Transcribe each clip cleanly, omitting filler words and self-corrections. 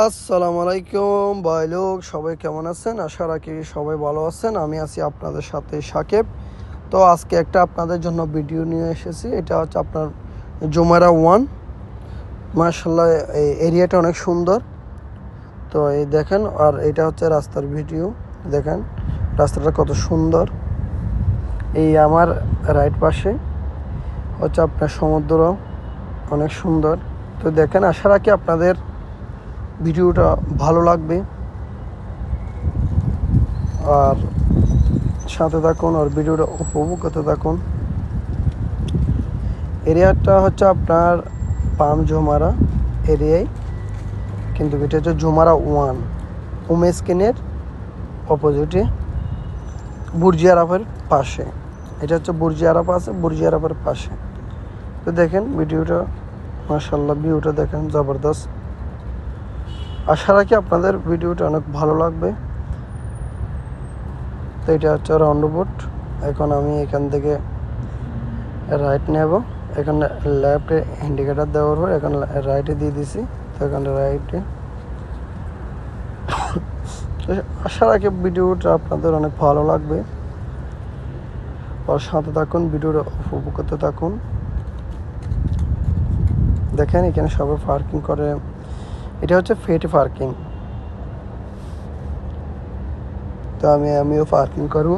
আসসালামু আলাইকুম ভাই লোক, সবাই কেমন আছেন? আশা রাখি সবাই ভালো আছেন। আমি আছি আপনাদের সাথে সাকিব। তো আজকে একটা আপনাদের জন্য ভিডিও নিয়ে এসেছি। এটা হচ্ছে আপনার জুমেরা 1। মাশাআল্লাহ, এই এরিয়াটা অনেক সুন্দর। তো এই দেখেন, আর এটা হচ্ছে রাস্তার ভিডিও। দেখেন রাস্তাটা কত সুন্দর। এই আমার রাইট পাশে হচ্ছে আপনার সমুদ্র, অনেক সুন্দর। তো দেখেন, আশা রাখি আপনাদের ভিডিওটা ভালো লাগবে, আর সাথে থাকুন আর ভিডিওটা উপভোগ করতে থাকুন। এরিয়াটা হচ্ছে আপনার পাম জোমারা এরিয়ায়, কিন্তু এটা হচ্ছে জোমারা 1 উমেস্কিনের অপোজিটে, বুর্জ আরাফের পাশে। এটা হচ্ছে বুর্জ আরাফ আছে, বুর্জ আরাফের পাশে। তো দেখেন ভিডিওটা, মাশাআল্লাহ ভিউটা দেখেন জবরদস্ত। আশা রাখি আপনাদের ভিডিওটা অনেক ভালো লাগবে। তো এটা হচ্ছে রাউন্ডবোট। এখন আমি এখান থেকে রাইট নেব। এখানে লেফটে ইন্ডিকেটার দেওয়ার পর এখন রাইটে দিয়ে দিছি। তো এখানে রাইটে আশা রাখি ভিডিওটা আপনাদের অনেক ভালো লাগবে, আর সাথে থাকুন, ভিডিওটা উপভোগ করতে থাকুন। দেখেন এখানে সবাই পার্কিং করে। এটা হচ্ছে ফেটে পার্কিং। তো আমিও পার্কিং করব।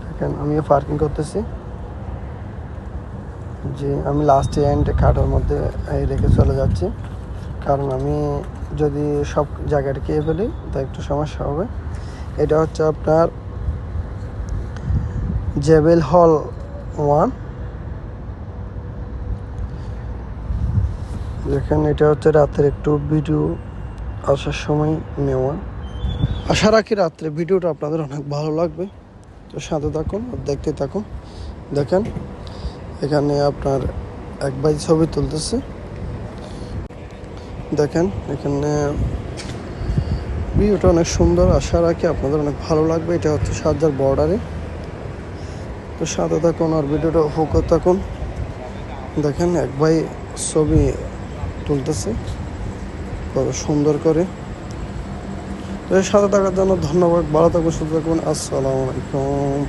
দেখেন আমিও পার্কিং করতেছি। যে আমি লাস্টে এন্ড কাটার মধ্যে রেখে চলে যাচ্ছি, কারণ আমি যদি সব জায়গাটা খেয়ে ফেলি তো একটু সমস্যা হবে। এটা হচ্ছে আপনার জেবেল হল 1। দেখেন এটা হচ্ছে রাতের একটু ভিডিও আসার সময় নেওয়া। আশা রাখি রাত্রে ভিডিওটা আপনাদের অনেক ভালো লাগবে। তো সাথে থাকুন আর দেখতে থাকুন। দেখেন এখানে আপনার এক ভাই ছবি তুলতেছে। দেখেন এখানে ভিউটা অনেক সুন্দর। আশা রাখি আপনাদের অনেক ভালো লাগবে। এটা হচ্ছে শারজার বর্ডারে। তো সাথে থাকুন আর ভিডিওটা উপভোগ থাকুন। দেখেন এক ভাই ছবি তুলতেছে কত সুন্দর করে। তো এর সাথে থাকার জন্য ধন্যবাদ। ভালো থাকুন, সুস্থ থাকুন। আসসালামু আলাইকুম।